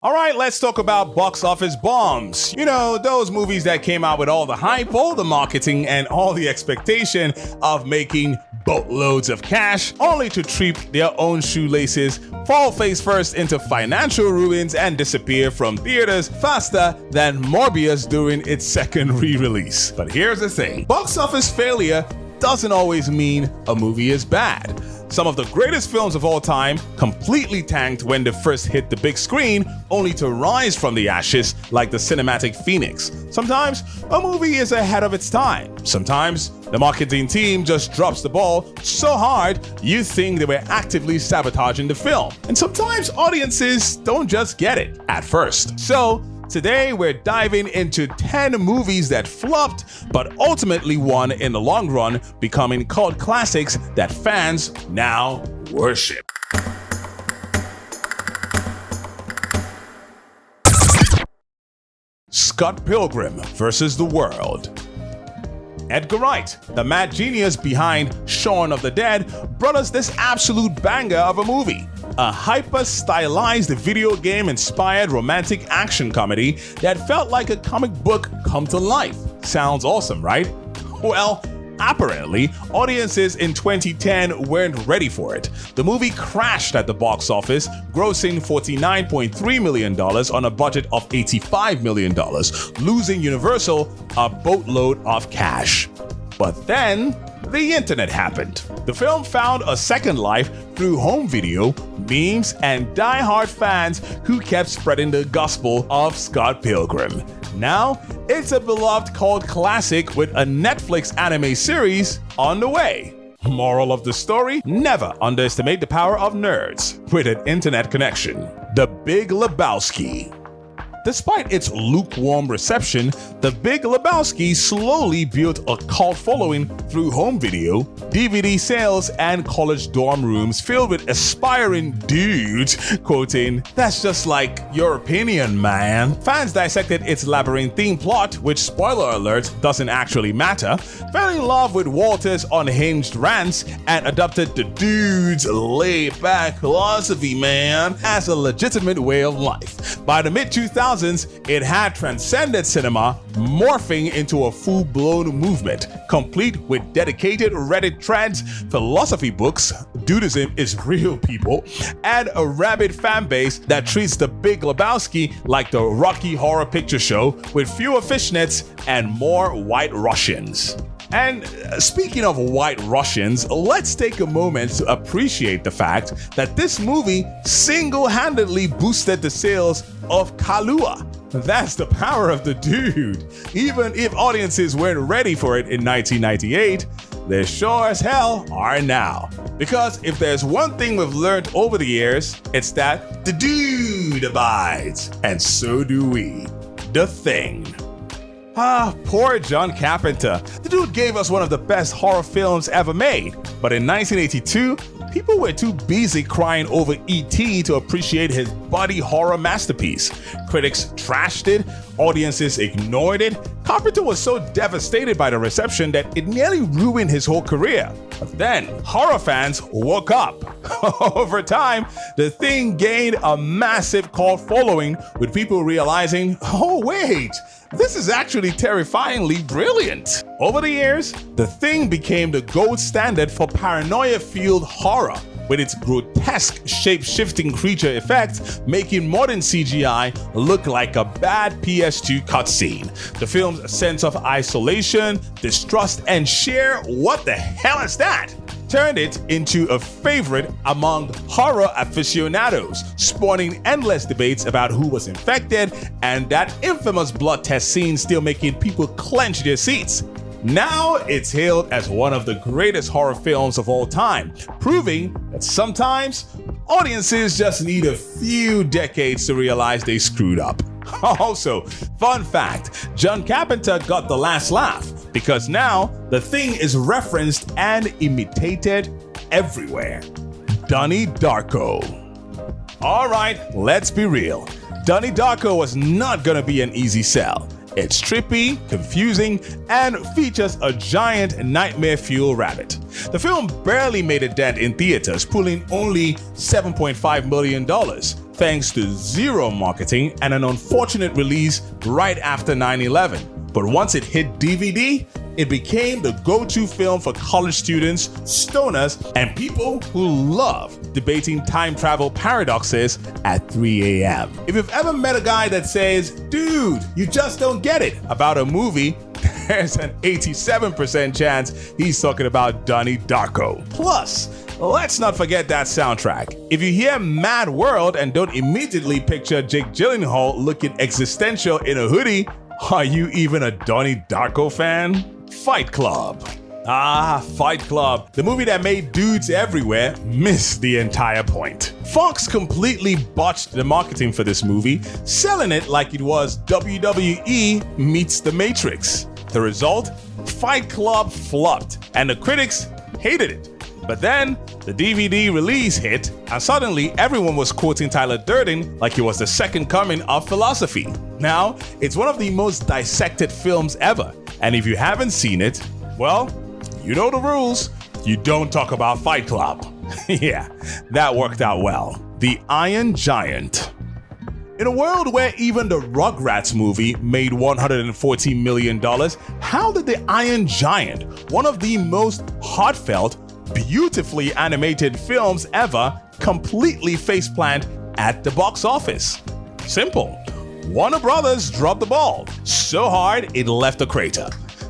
Alright, let's talk about box office bombs. You know, those movies that came out with all the hype, all the marketing, and all the expectation of making boatloads of cash, only to trip their own shoelaces, fall face first into financial ruins, and disappear from theaters faster than Morbius during its second re-release. But here's the thing, box office failure doesn't always mean a movie is bad. Some of the greatest films of all time completely tanked when they first hit the big screen, only to rise from the ashes like the cinematic phoenix. Sometimes a movie is ahead of its time. Sometimes the marketing team just drops the ball so hard you think they were actively sabotaging the film. And sometimes audiences don't just get it at first. So today we're diving into 10 movies that flopped but ultimately won in the long run, becoming cult classics that fans now worship. Scott Pilgrim vs. the World. Edgar Wright, the mad genius behind Shaun of the Dead, brought us this absolute banger of a movie. A hyper-stylized video game-inspired romantic action comedy that felt like a comic book come to life. Sounds awesome, right? Well, apparently, audiences in 2010 weren't ready for it. The movie crashed at the box office, grossing $49.3 million on a budget of $85 million, losing Universal a boatload of cash. But then, the internet happened. The film found a second life through home video, memes, and die-hard fans who kept spreading the gospel of Scott Pilgrim. Now, it's a beloved cult classic with a Netflix anime series on the way. Moral of the story, never underestimate the power of nerds with an internet connection. The Big Lebowski. Despite its lukewarm reception, The Big Lebowski slowly built a cult following through home video, DVD sales, and college dorm rooms filled with aspiring dudes quoting, "That's just like your opinion, man." Fans dissected its labyrinthine plot, which, spoiler alert, doesn't actually matter, fell in love with Walter's unhinged rants, and adopted the dude's laid-back philosophy, man, as a legitimate way of life. By the mid-2000s, it had transcended cinema, morphing into a full-blown movement, complete with dedicated Reddit threads, philosophy books, Dudism is real, people, and a rabid fan base that treats The Big Lebowski like the Rocky Horror Picture Show, with fewer fishnets and more white Russians. And speaking of white Russians, let's take a moment to appreciate the fact that this movie single-handedly boosted the sales of Kahlua. That's the power of the dude. Even if audiences weren't ready for it in 1998, they sure as hell are now. Because if there's one thing we've learned over the years, it's that the dude abides, and so do we. The Thing. Poor John Carpenter. The dude gave us one of the best horror films ever made. But in 1982, people were too busy crying over E.T. to appreciate his body horror masterpiece. Critics trashed it, audiences ignored it. Carpenter was so devastated by the reception that it nearly ruined his whole career. But then, horror fans woke up. Over time, The Thing gained a massive cult following, with people realizing, oh wait, this is actually terrifyingly brilliant. Over the years, The Thing became the gold standard for paranoia-fueled horror, with its grotesque shape-shifting creature effects making modern CGI look like a bad PS2 cutscene. The film's sense of isolation, distrust, and sheer "what the hell is that?" turned it into a favorite among horror aficionados, spawning endless debates about who was infected and that infamous blood test scene still making people clench their seats. Now it's hailed as one of the greatest horror films of all time, proving that sometimes audiences just need a few decades to realize they screwed up. Also, fun fact, John Carpenter got the last laugh, because now The Thing is referenced and imitated everywhere. Donnie Darko. Alright, let's be real. Donnie Darko was not gonna be an easy sell. It's trippy, confusing, and features a giant nightmare-fueled rabbit. The film barely made a dent in theaters, pulling only $7.5 million, thanks to zero marketing and an unfortunate release right after 9/11. But once it hit DVD, it became the go-to film for college students, stoners, and people who love debating time travel paradoxes at 3 a.m. If you've ever met a guy that says, "Dude, you just don't get it," about a movie, there's an 87% chance he's talking about Donnie Darko. Plus, let's not forget that soundtrack. If you hear Mad World and don't immediately picture Jake Gyllenhaal looking existential in a hoodie, are you even a Donnie Darko fan? Fight Club. Fight Club, the movie that made dudes everywhere miss the entire point. Fox completely botched the marketing for this movie, selling it like it was WWE meets The Matrix. The result? Fight Club flopped, and the critics hated it. But then, the DVD release hit, and suddenly everyone was quoting Tyler Durden like he was the second coming of philosophy. Now, it's one of the most dissected films ever, and if you haven't seen it, well, you know the rules. You don't talk about Fight Club. Yeah, that worked out well. The Iron Giant. In a world where even the Rugrats movie made $114 million, how did The Iron Giant, one of the most heartfelt, beautifully animated films ever, completely faceplant at the box office? Simple. Warner Brothers dropped the ball so hard it left a crater.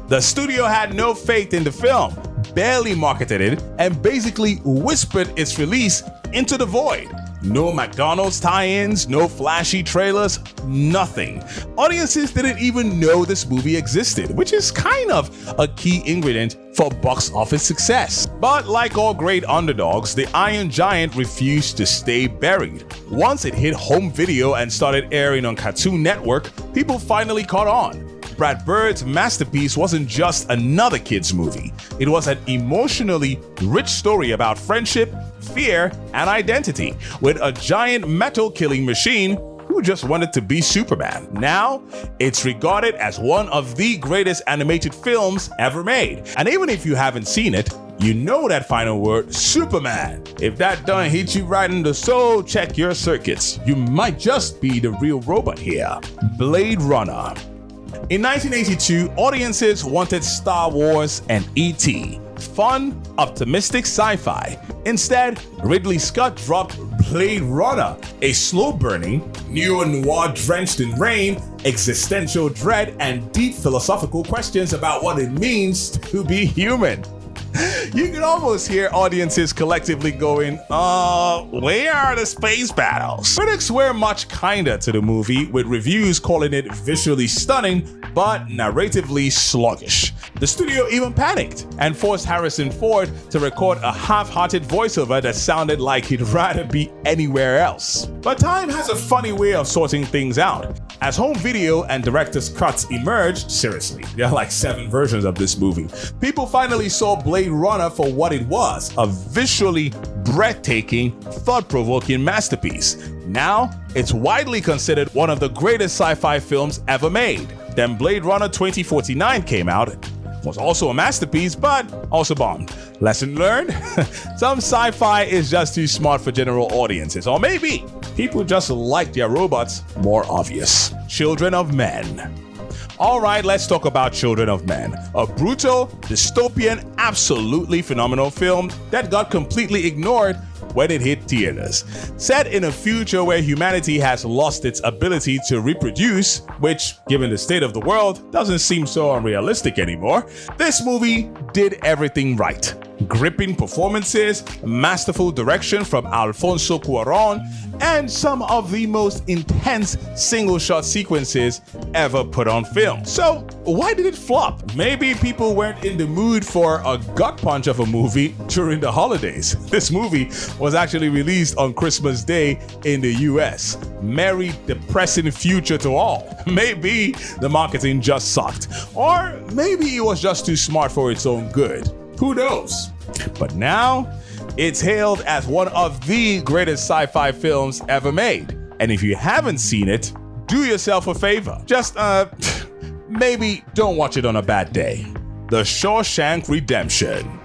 The studio had no faith in the film, barely marketed it, and basically whispered its release into the void. No McDonald's tie-ins, no flashy trailers, nothing. Audiences didn't even know this movie existed, which is kind of a key ingredient for box office success. But like all great underdogs, The Iron Giant refused to stay buried. Once it hit home video and started airing on Cartoon Network, people finally caught on. Brad Bird's masterpiece wasn't just another kid's movie. It was an emotionally rich story about friendship, fear, and identity, with a giant metal-killing machine who just wanted to be Superman. Now, it's regarded as one of the greatest animated films ever made. And even if you haven't seen it, you know that final word, Superman. If that don't hit you right in the soul, check your circuits. You might just be the real robot here. Blade Runner. In 1982, audiences wanted Star Wars and E.T. Fun, optimistic sci-fi. Instead, Ridley Scott dropped Blade Runner, a slow-burning, neo-noir drenched in rain, existential dread, and deep philosophical questions about what it means to be human. You can almost hear audiences collectively going, where are the space battles? Critics were much kinder to the movie, with reviews calling it visually stunning, but narratively sluggish. The studio even panicked and forced Harrison Ford to record a half-hearted voiceover that sounded like he'd rather be anywhere else. But time has a funny way of sorting things out. As home video and director's cuts emerged, seriously, there are like 7 versions of this movie, people finally saw Blade Runner for what it was, a visually breathtaking, thought-provoking masterpiece. Now, it's widely considered one of the greatest sci-fi films ever made. Then Blade Runner 2049 came out. It was also a masterpiece, but also bombed. Lesson learned? Some sci-fi is just too smart for general audiences, or maybe people just like their robots more obvious. Children of Men. Alright, let's talk about Children of Men, a brutal, dystopian, absolutely phenomenal film that got completely ignored when it hit theaters. Set in a future where humanity has lost its ability to reproduce, which, given the state of the world, doesn't seem so unrealistic anymore, this movie did everything right. Gripping performances, masterful direction from Alfonso Cuarón, and some of the most intense single-shot sequences ever put on film. So, why did it flop? Maybe people weren't in the mood for a gut punch of a movie during the holidays. This movie was actually released on Christmas Day in the US. Merry, depressing future to all. Maybe the marketing just sucked. Or maybe it was just too smart for its own good. Who knows? But now, it's hailed as one of the greatest sci-fi films ever made. And if you haven't seen it, do yourself a favor. Just, maybe don't watch it on a bad day. The Shawshank Redemption.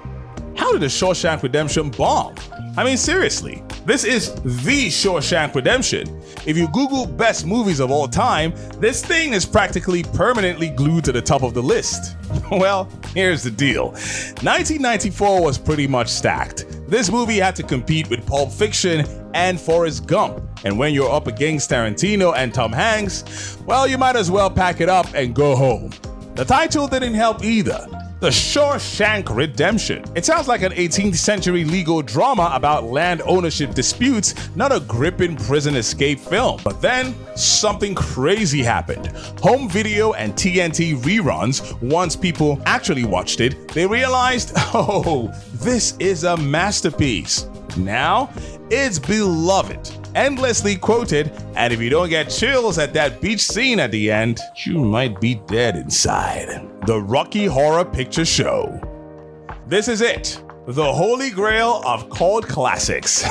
How did the Shawshank Redemption bomb? I mean, seriously, This is the Shawshank Redemption. If you Google best movies of all time, this thing is practically permanently glued to the top of the list. Well, here's the deal. 1994 was pretty much stacked. This movie had to compete with Pulp Fiction and Forrest Gump. And when you're up against Tarantino and Tom Hanks, well, you might as well pack it up and go home. The title didn't help either. The Shawshank Redemption. It sounds like an 18th century legal drama about land ownership disputes, not a gripping prison escape film. But then, something crazy happened. Home video and TNT reruns, once people actually watched it, they realized, oh, this is a masterpiece. Now, it's beloved, endlessly quoted, and if you don't get chills at that beach scene at the end, you might be dead inside. The Rocky Horror Picture Show. This is it. The holy grail of cult classics.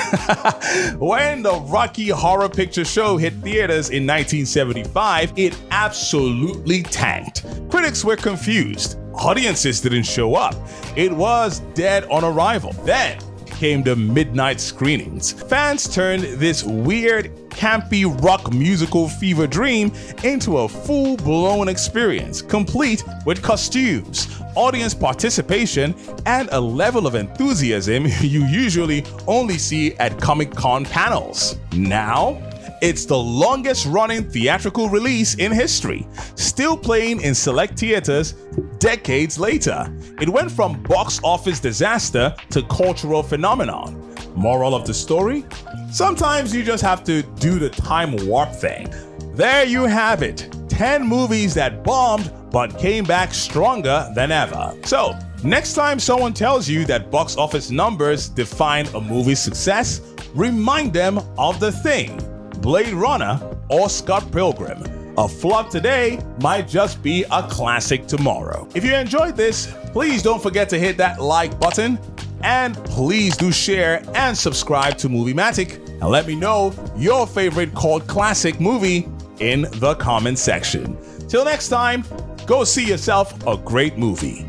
When the Rocky Horror Picture Show hit theaters in 1975, it absolutely tanked. Critics were confused. Audiences didn't show up. It was dead on arrival. Then came the midnight screenings. Fans turned this weird, campy rock musical fever dream into a full-blown experience, complete with costumes, audience participation, and a level of enthusiasm you usually only see at Comic-Con panels. Now, it's the longest-running theatrical release in history, still playing in select theaters decades later. It went from box office disaster to cultural phenomenon. Moral of the story? Sometimes you just have to do the time warp thing. There you have it. 10 movies that bombed but came back stronger than ever. So, next time someone tells you that box office numbers define a movie's success, remind them of The Thing, Blade Runner, or Scott Pilgrim. A flop today might just be a classic tomorrow. If you enjoyed this, please don't forget to hit that like button, and please do share and subscribe to Muveematic, and let me know your favorite cult classic movie in the comment section. Till next time, go see yourself a great movie.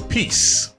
Peace.